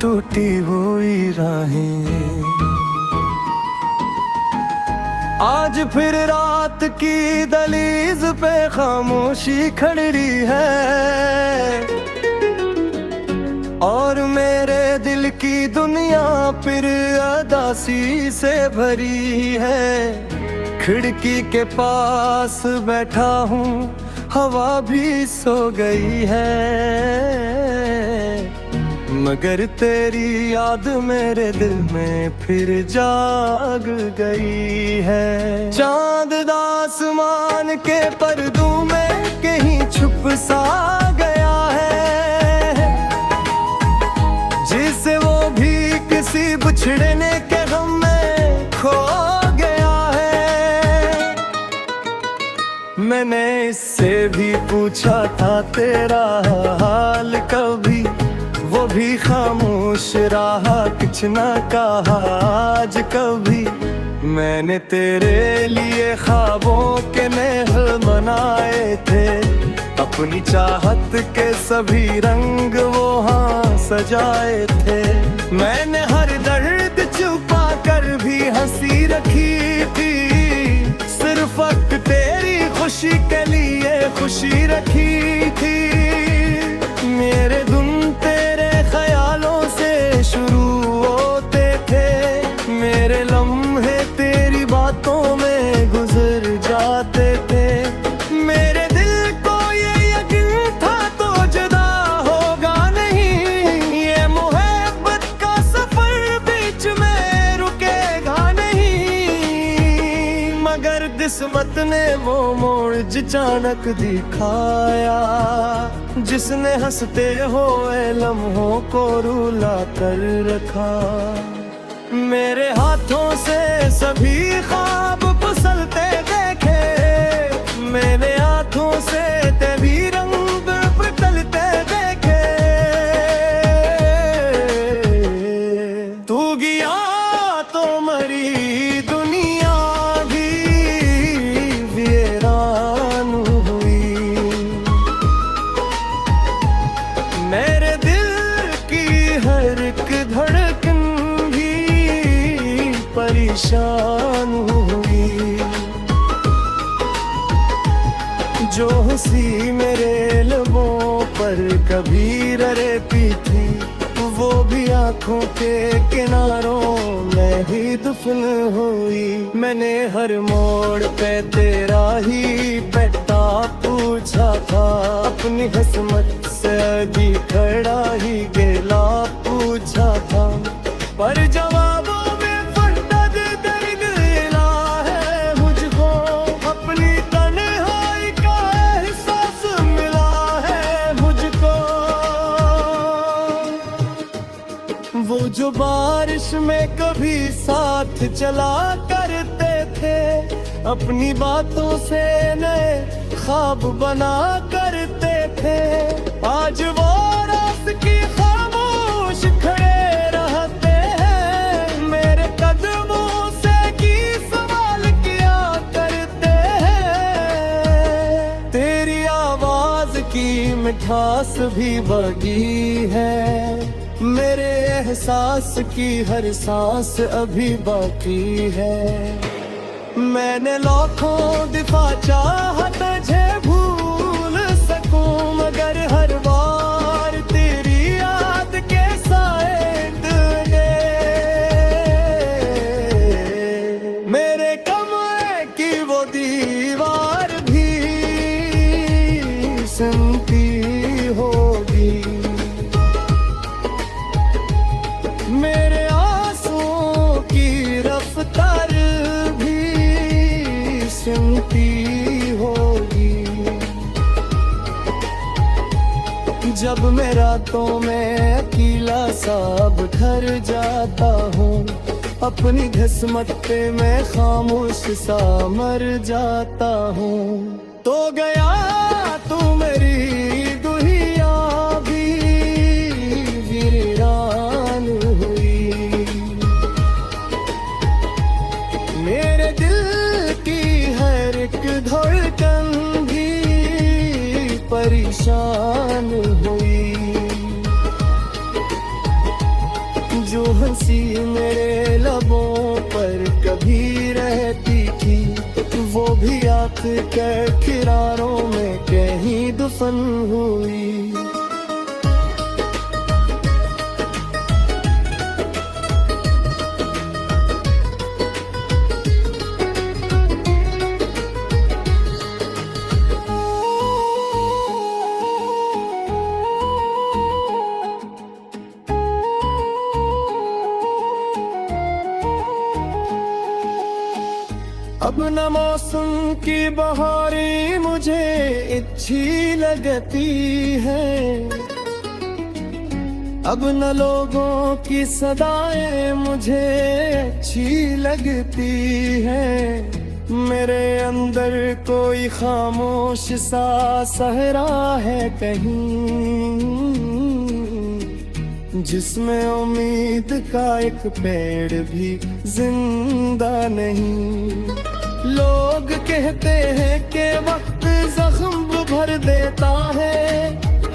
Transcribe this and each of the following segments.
टूटी हुई राहें। आज फिर रात की दहलीज पे खामोशी खड़ी है और मेरे दिल की दुनिया फिर उदासी से भरी है। खिड़की के पास बैठा हूँ, हवा भी सो गई है, मगर तेरी याद मेरे दिल में फिर जाग गई है। चांद आसमान के पर्दों में कहीं छुप सा गया है, जिसे वो भी किसी बिछड़ने के गम में खो गया है। मैंने इससे भी पूछा था तेरा हाल कभी, वो भी खामोश रहा, कुछ ना कहा आज कभी। मैंने तेरे लिए ख्वाबों के महल बनाए थे, अपनी चाहत के सभी रंग वो हाँ सजाए थे। मैंने हर दर्द छुपा कर भी हंसी रखी थी, सिर्फ वक्त तेरी खुशी के लिए खुशी रखी थी। मेरे दिन तेरे ख्यालों से शुरू होते थे, मेरे लम्हे तेरी बातों में गुजर जाते थे। मेरे दिल को ये यकीन था तो जुदा होगा नहीं, ये मोहब्बत का सफर बीच में रुकेगा नहीं। मगर किस्मत ने वो मोड़ अचानक दिखाया, जिसने हंसते हुए लम्हों को रुला कर रखा। मेरे हाथों से सभी ख्वाब फिसलते देखे, मेरे हाथों से तेरी रंग बदलते देखे। तू गया तो मरी दुनिया भी वीरान हुई, मेरे दिल की हर एक धड़कन भी परेशान हुई। जो हंसी मेरे लबों पर कभी रहती थी, वो भी आंखों के किनारों में ही दफन हुई। मैंने हर मोड़ पे तेरा ही बेटा पूछा था, अपनी किस्मत से अभी खड़ा ही गेला पूछा था। पर जवाबों में फटद दर्द मिला है मुझको, अपनी तन्हाई का एहसास मिला है मुझको। वो जो बारिश में कभी साथ चला करते थे, अपनी बातों से नए ख्वाब बना करते थे। आज वो रात की खामोश खड़े रहते हैं, मेरे कदमों से की सवाल किया करते हैं। तेरी आवाज की मिठास भी बगी है, मेरे एहसास की हर सांस अभी बाकी है। मैंने लाखों दफा चाहा तुझे भूल सकूं, मगर हर बार तेरी याद के साए दे। मेरे कमरे की वो दीवार भी सुनती होगी, मेरे आंसुओं की रफ्तार भी सुनती होगी। जब मैं रातों में अकेला सा ठहर जाता हूँ, अपनी किस्मत पे मैं खामोश सा मर जाता हूँ। तो गया तू मेरी दुनिया भी वीरान हुई, मेरे दिल की हर एक धड़कन भी परेशान हुई। सी मेरे लबों पर कभी रहती थी, वो भी आँख के किनारों में कहीं दफन हुई। अब न मौसम की बहारें मुझे अच्छी लगती है, अब न लोगों की सदाएं मुझे अच्छी लगती है। मेरे अंदर कोई खामोश सा सहरा है कहीं, जिसमें उम्मीद का एक पेड़ भी जिंदा नहीं। लोग कहते हैं कि वक्त जख्म भर देता है,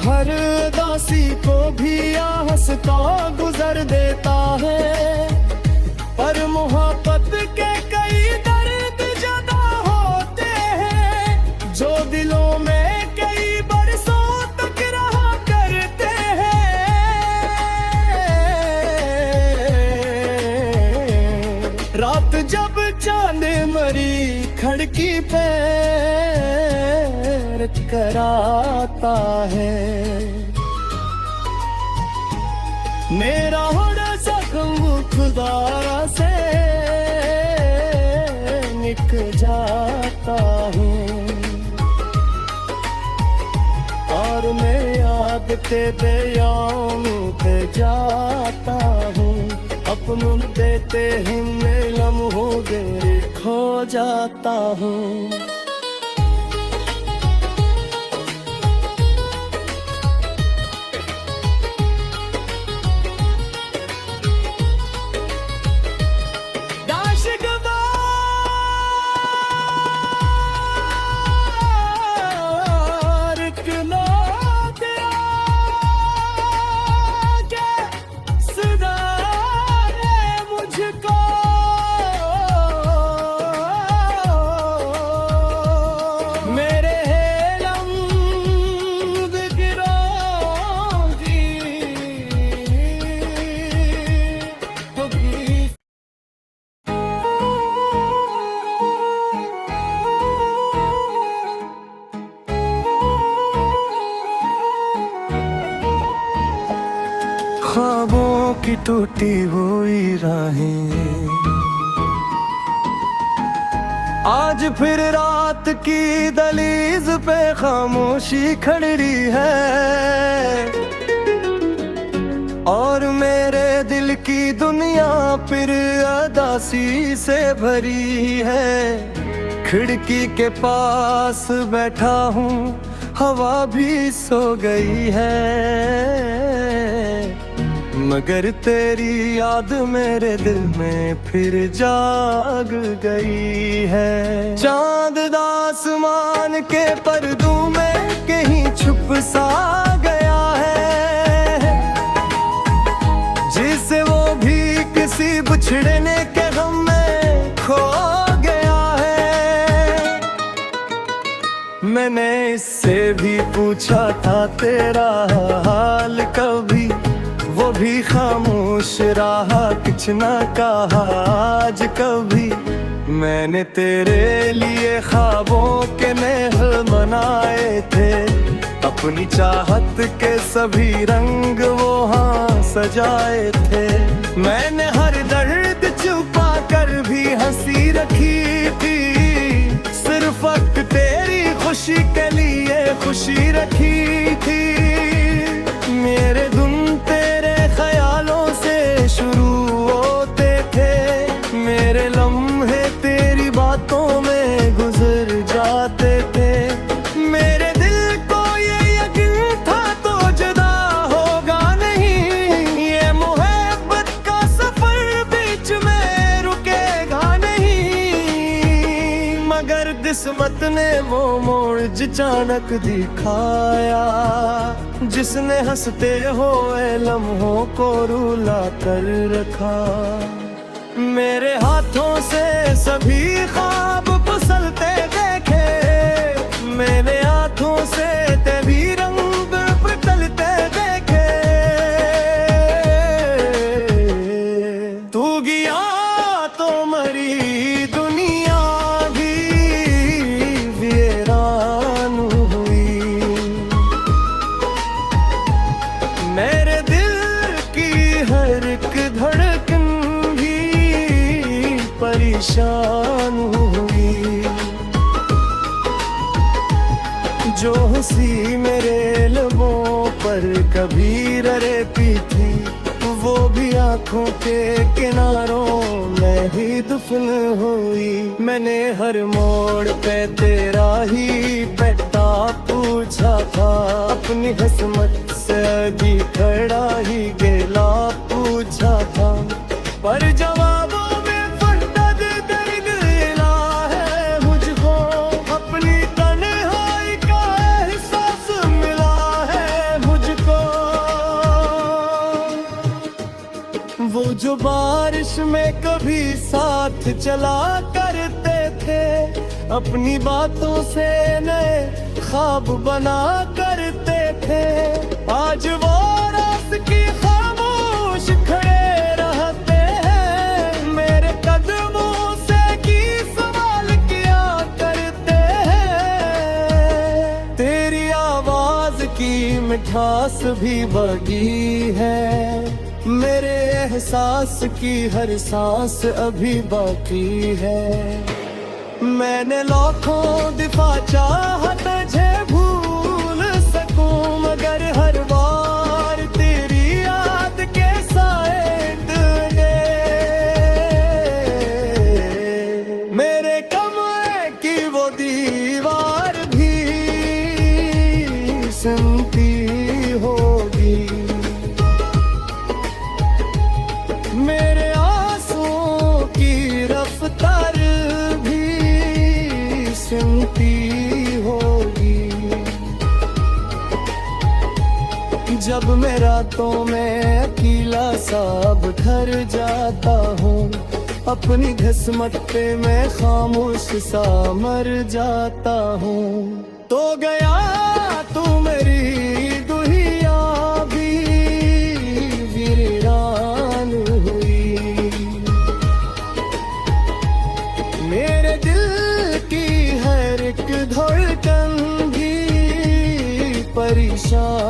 हर उदासी को भी हंसता गुजर देता है। पर मोहब्बत के कई दर्द जुदा होते हैं, जो दिलों में कई बरसों तक रहा करते हैं। रात जब चांद मरी खिड़की पे कराता है, मेरा होना जख्म खुदा से निक जाता हूँ, और मैं याद तेरे पे जाता हूँ। अपनों देते ही मैं लम्हों देर खो जाता हूँ। ख्वाबों की टूटी हुई राहें आज फिर रात की दहलीज पे खामोशी खड़ी है, और मेरे दिल की दुनिया फिर उदासी से भरी है। खिड़की के पास बैठा हूँ, हवा भी सो गई है, मगर तेरी याद मेरे दिल में फिर जाग गई है। चांद आसमान के पर्दों में कहीं छुप सा गया है, जिसे वो भी किसी बिछड़ने के गम में खो गया है। मैंने इससे भी पूछा था तेरा हाल कभी, वो भी खामोश रहा, कुछ ना कहा आज कभी। मैंने तेरे लिए ख्वाबों के महल बनाए थे, अपनी चाहत के सभी रंग वो हाँ सजाए थे। मैंने हर दर्द छुपा कर भी हंसी रखी थी, सिर्फ वक्त तेरी खुशी के लिए खुशी रखी थी। मेरे धुन तेरे ख्यालों से शुरू होते थे, मेरे लम्हे तेरी बातों में गुजर जाते थे। मेरे दिल को ये यकीन था तो जुदा होगा नहीं, ये मोहब्बत का सफर बीच में रुकेगा नहीं। मगर किस्मत ने वो मोड़ अचानक दिखाया, जिसने हंसते हुए लम्हों को रुला कर रखा। मेरे हाथों से सभी ख्वाब फिसलते देखे, मेरे हाथों से तेरी रंग बदलते देखे। तू गया तो मरी दुनिया भी वीरान हुई, मेरे दिल की हर एक धड़कन परेशान हुई। जो हंसी मेरे लबों पर कभी रहती थी, वो भी आंखों के किनारों में ही दफन हुई। मैंने हर मोड़ पे तेरा ही बेटा पूछा था, अपनी किस्मत से अभी खड़ा ही गिला पूछा था, पर जवाबों में वो जो बारिश में कभी साथ चला करते थे, अपनी बातों से नए ख्वाब बना करते थे। आज वो रात की खामोश खड़े रहते हैं, मेरे कदमों से की सवाल किया करते हैं। तेरी आवाज की मिठास भी बगी है, मेरे एहसास की हर सांस अभी बाकी है। मैंने लाखों दिफा चाहा तुझे भूल सकूं, मगर हर बार तेरी याद के साए डूबे। मेरे कमरे की वो दीवार भी सुनती होगी, मेरे आंसुओं की रफ्तार भी सुनती होगी। जब मैं रातों में अकेला सा घर जाता हूँ, अपनी किस्मत पे मैं खामोश सा मर जाता हूँ। तो गया तू मेरी दुनिया भी वीरान हुई, मेरे दिल की हर एक धड़कन भी परेशान